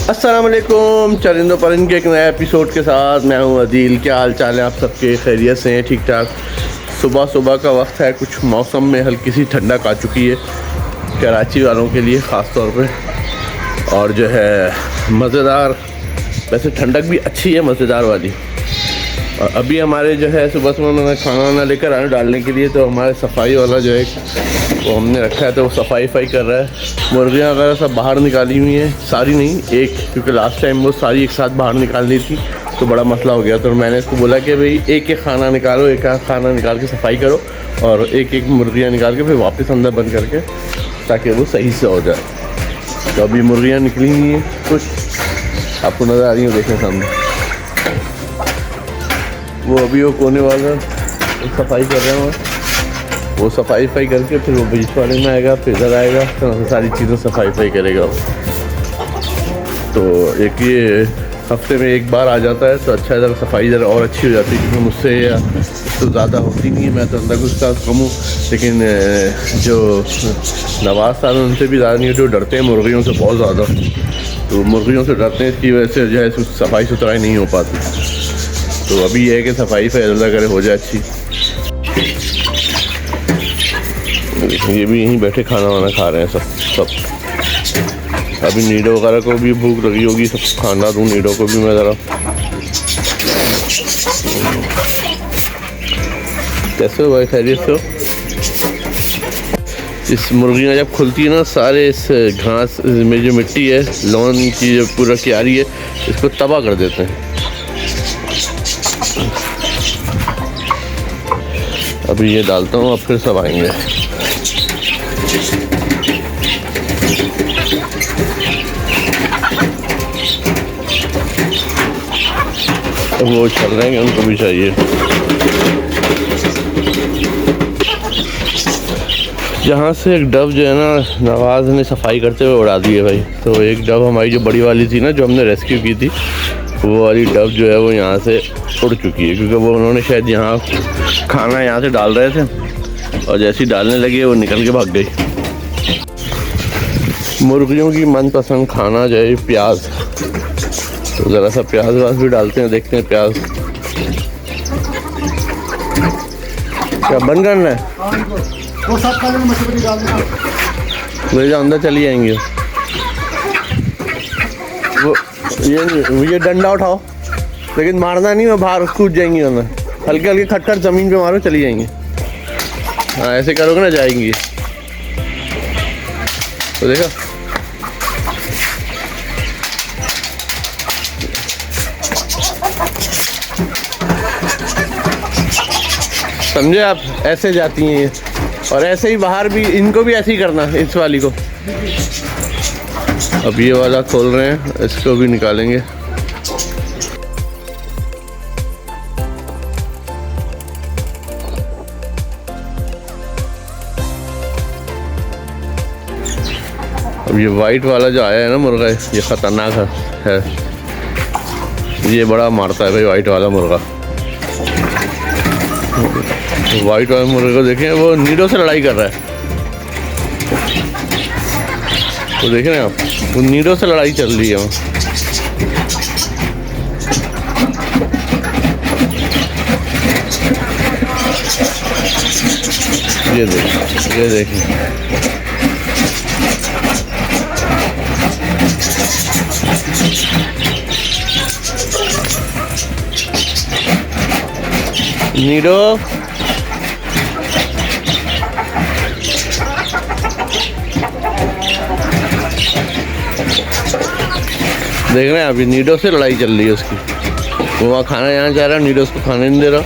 अस्सलाम वालेकुम। चरिंदो परिंद के एक नए एपिसोड के साथ मैं हूं अदील। क्या हाल चाल है आप सबके? खैरियत से हैं? ठीक ठाक। सुबह सुबह का वक्त है, कुछ मौसम में हल्की सी ठंडक आ चुकी है कराची वालों के लिए ख़ास तौर पे, और जो है मज़ेदार, वैसे ठंडक भी अच्छी है मज़ेदार वाली। और अभी हमारे जो है सुबह सुबह मैंने खाना वाना लेकर आया डालने के लिए, तो हमारे सफाई वाला जो है वो हमने रखा है, तो वो सफाई कर रहा है। मुर्गियाँ वगैरह सब बाहर निकाली हुई हैं, सारी नहीं, एक, क्योंकि लास्ट टाइम वो सारी एक साथ बाहर निकालनी थी तो बड़ा मसला हो गया। तो मैंने इसको बोला कि भाई एक एक खाना निकालो, एक खाना निकाल के सफाई करो और एक एक मुर्गियाँ निकाल के फिर वापस अंदर बंद करके, ताकि वो सही से हो जाए। तो अभी मुर्गियाँ निकली हुई हैं, कुछ आपको नज़र आ रही हैं, देखें सामने वो अभी वो कोने वाला सफाई कर रहे हैं, वो सफाई करके फिर वो बीच वाले में आएगा, फिर इधर आएगा, तो सारी चीज़ें सफाई करेगा। तो एक ये हफ्ते में एक बार आ जाता है तो अच्छा है, ज़रा सफाई ज़रा और अच्छी हो जाती है, क्योंकि मुझसे या तो ज़्यादा होती नहीं है, मैं तो अंदर कुछ कम हूँ, लेकिन जो नवाज साहब उनसे भी ज़्यादा नहीं, जो डरते हैं मुर्गियों से बहुत ज़्यादा, तो मुर्गियों से डरते हैं, इसकी वजह से जो है सफाई सुथराई नहीं हो पाती। तो अभी ये है कि सफाई अल्लाह करे हो जाए अच्छी। ये भी यहीं बैठे खाना वाना खा रहे हैं सब। अभी नीडो वगैरह को भी भूख लगी होगी, सब खाना दूँ नीडो को भी मैं ज़रा। कैसे हो भाई? खैरियत से हो? इस मुर्गियाँ जब खुलती है ना, सारे इस घास में जो मिट्टी है, लॉन की जो पूरा क्यारी है, इसको तबाह कर देते हैं। अभी ये डालता हूँ, अब फिर सब आएंगे। वो चल रहे हैं, उनको भी चाहिए। यहाँ से एक डब जो है ना, नवाज़ ने सफाई करते हुए उड़ा दी है भाई। तो एक डब हमारी जो बड़ी वाली थी ना, जो हमने रेस्क्यू की थी, वो वाली डब जो है वो यहाँ से उड़ चुकी है, क्योंकि वो उन्होंने शायद यहाँ खाना यहाँ से डाल रहे थे और जैसे ही डालने लगे वो निकल के भाग गई। मुर्गियों की मनपसंद खाना जो है प्याज, तो ज़रा सा प्याज वाज भी डालते हैं, देखते हैं प्याज क्या बंद करना है। मेरे अंदर चली जाएंगे वो। ये डंडा उठाओ, लेकिन मारना नहीं, मैं बाहर कूद जाएंगी अंदर। हल्के हल्के खटखट ज़मीन पे मारो, चली जाएंगी। हाँ ऐसे करोगे ना, जाएंगी। तो देखा, समझे आप? ऐसे जाती हैं ये, और ऐसे ही बाहर भी इनको भी ऐसे ही करना है, इस वाली को। अब ये वाला खोल रहे हैं, इसको भी निकालेंगे। अब ये वाइट वाला जो आया है ना मुर्गा, ये ख़तरनाक है, ये बड़ा मारता है भाई वाइट वाला मुर्गा। वाइट वाले मुर्गे को देखें, वो नीडो से लड़ाई कर रहा है। तो देख रहे हैं आप, वो नीडो से लड़ाई चल रही है वहाँ। ये देखिए नीडो। देख रहे हैं अभी नीडो से लड़ाई चल रही है उसकी। वो वहाँ खाना यहाँ जा रहा है, नीडो उसको खाने नहीं दे रहा,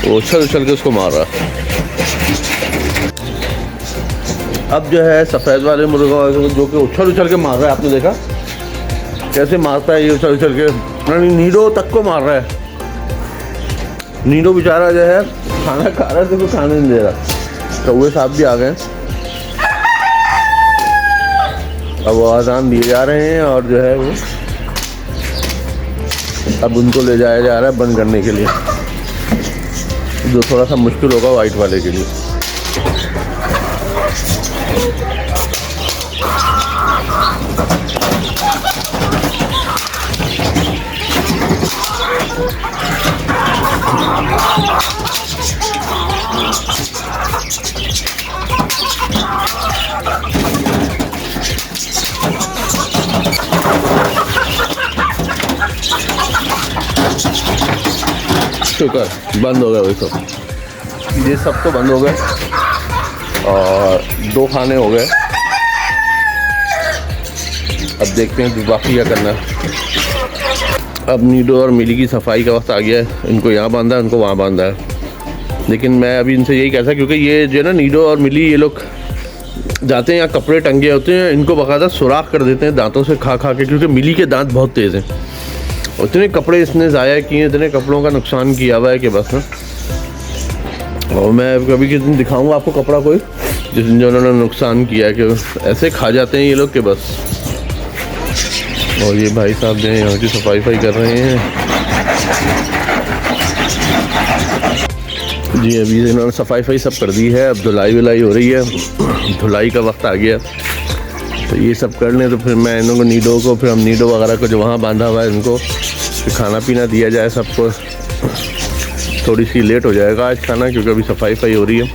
वो उछल के उसको मार रहा। अब जो है सफ़ेद वाले मुर्गा जो कि उछल के मार रहा है, आपने देखा कैसे मारता है ये, उछल के नीडो तक को मार रहा है। नीडो बेचारा जो है खाना खा रहा है, तो खाने नहीं दे रहा। कौवे साहब भी आ गए, अब वो आज़ान दिए जा रहे हैं, और जो है वो अब उनको ले जाया जा रहा है बंद करने के लिए, जो थोड़ा सा मुश्किल होगा वाइट वाले के लिए। शुक्र बंद हो गया वही सब, ये सब तो बंद हो गए और 2 खाने हो गए। अब देखते हैं बाकी क्या करना है। अब नीडो और मिली की सफाई का वक्त आ गया है। इनको यहाँ बांधा है, उनको वहाँ बांधा है। लेकिन मैं अभी इनसे यही कहता, क्योंकि ये जो है ना नीडो और मिली, ये लोग जाते हैं यहाँ कपड़े टंगे होते हैं, इनको बाकायदा सुराख कर देते हैं दांतों से खा खा के, क्योंकि मिली के दांत बहुत तेज़ हैं। इतने कपड़े इसने ज़ाया किए, इतने कपड़ों का नुकसान किया हुआ है कि बस ना। और मैं कभी किसी दिन दिखाऊंगा आपको कपड़ा कोई जिस दिन जो उन्होंने नुकसान किया है, कि ऐसे खा जाते हैं ये लोग के बस। और ये भाई साहब जो है यहाँ की सफाई कर रहे हैं जी। अभी इन्होंने सफाई सब कर दी है, अब धुलाई वुलाई हो रही है, धुलाई का वक्त आ गया। तो ये सब कर लें तो फिर मैं इन लोगों को नीडो को, फिर हम नीडो वगैरह को जो वहाँ बांधा हुआ है इनको फिर खाना पीना दिया जाए सबको। थोड़ी सी लेट हो जाएगा आज खाना, क्योंकि अभी सफाई हो रही है।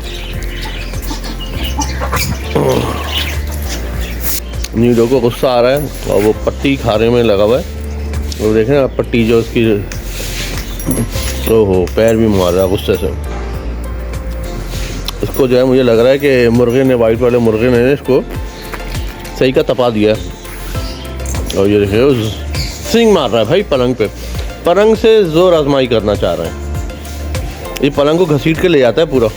नीडो को गुस्सा आ रहा है और वो पट्टी खाने में लगा हुआ है। वो देखें ना पट्टी जो उसकी, ओहो पैर भी मार रहा है गुस्से से। इसको जो है मुझे लग रहा है कि मुर्गे ने, वाइट वाले मुर्गे ने इसको सही का तपा दिया। और ये देखिए सिंग मार रहा है भाई पलंग पे, पलंग से जोर आजमाई करना चाह रहे हैं। ये पलंग को घसीट के ले जाता है पूरा।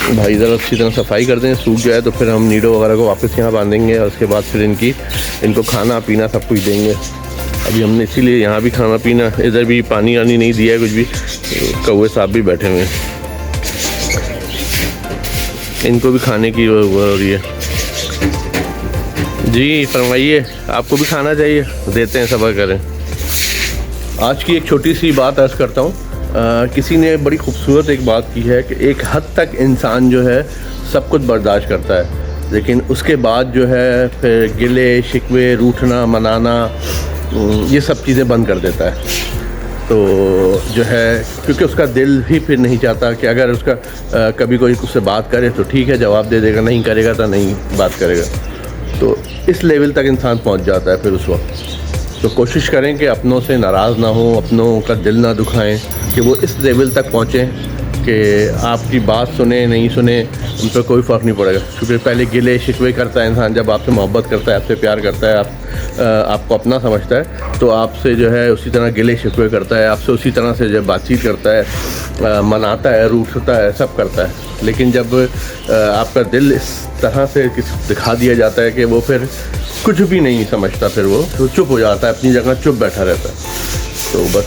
भाई ज़रा अच्छी तरह सफाई कर दें, सूख जाए तो फिर हम नीडो वगैरह को वापस यहाँ बांधेंगे और उसके बाद फिर इनको खाना पीना सब कुछ देंगे। अभी हमने इसीलिए यहाँ भी खाना पीना, इधर भी पानी वानी नहीं दिया है कुछ भी। कौवे साहब भी बैठे हुए हैं, इनको भी खाने की हो रही है। जी फरमाइए, आपको भी खाना चाहिए, देते हैं, सब्र करें। आज की एक छोटी सी बात अर्ज़ करता हूँ। किसी ने बड़ी खूबसूरत एक बात की है कि एक हद तक इंसान जो है सब कुछ बर्दाश्त करता है, लेकिन उसके बाद जो है फिर गिले शिकवे, रूठना मनाना, ये सब चीज़ें बंद कर देता है। तो जो है क्योंकि उसका दिल भी फिर नहीं चाहता कि अगर उसका कभी कोई उससे बात करे तो ठीक है जवाब दे देगा, नहीं करेगा तो नहीं बात करेगा। तो इस लेवल तक इंसान पहुंच जाता है फिर उस वक्त। तो कोशिश करें कि अपनों से नाराज़ ना हो, अपनों का दिल ना दुखाएं, कि वो इस लेवल तक पहुँचें कि आपकी बात सुने नहीं सुने उन पर कोई फ़र्क नहीं पड़ेगा। क्योंकि पहले गिले शिकवे करता है इंसान, जब आपसे मोहब्बत करता है, आपसे प्यार करता है, आपको अपना समझता है, तो आपसे जो है उसी तरह गिले शिकवे करता है, आपसे उसी तरह से जब बातचीत करता है, मनाता है, रूठता है, सब करता है। लेकिन जब आपका दिल इस तरह से दिखा दिया जाता है कि वो फिर कुछ भी नहीं समझता, फिर वो चुप हो जाता है, अपनी जगह चुप बैठा रहता है। तो बस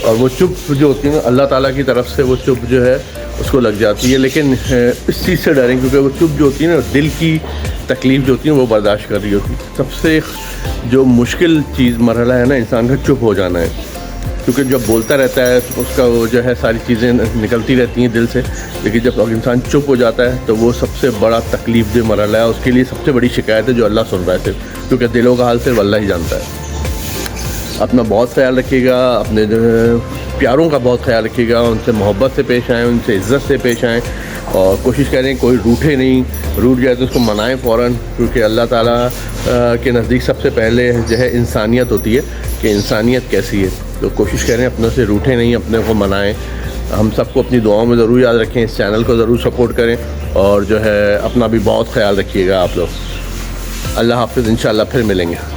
और वो चुप जो होती है अल्लाह ताला की तरफ से, वो चुप जो है उसको लग जाती है। लेकिन इस चीज़ से डरें, क्योंकि वो चुप जो होती है ना, दिल की तकलीफ़ जो होती है वो बर्दाश्त कर रही होती है। सबसे जो मुश्किल चीज़ मरहला है ना इंसान का, चुप हो जाना है। क्योंकि जब बोलता रहता है उसका वो जो है सारी चीज़ें निकलती रहती हैं दिल से, लेकिन जब इंसान चुप हो जाता है तो वो सबसे बड़ा तकलीफ़ दे मरहला है। उसके लिए सबसे बड़ी शिकायत है जो अल्लाह सुन रहा है सिर्फ, क्योंकि दिलों का हाल सिर्फ अल्लाह ही जानता है। अपना बहुत ख्याल रखिएगा, अपने जो प्यारों का बहुत ख्याल रखिएगा, उनसे मोहब्बत से पेश आएँ, उनसे इज़्ज़त से पेश आएँ और कोशिश करें कोई रूठे नहीं, रूठ जाए तो उसको मनाएं फ़ौरन। क्योंकि अल्लाह ताला के नज़दीक सबसे पहले जो है इंसानियत होती है कि इंसानियत कैसी है। तो कोशिश करें अपनों से रूठे नहीं, अपने को मनाएं। हम सबको अपनी दुआओं में ज़रूर याद रखें, इस चैनल को ज़रूर सपोर्ट करें और जो है अपना भी बहुत ख्याल रखिएगा आप लोग। अल्लाह हाफ़िज़, इंशाअल्लाह फिर मिलेंगे।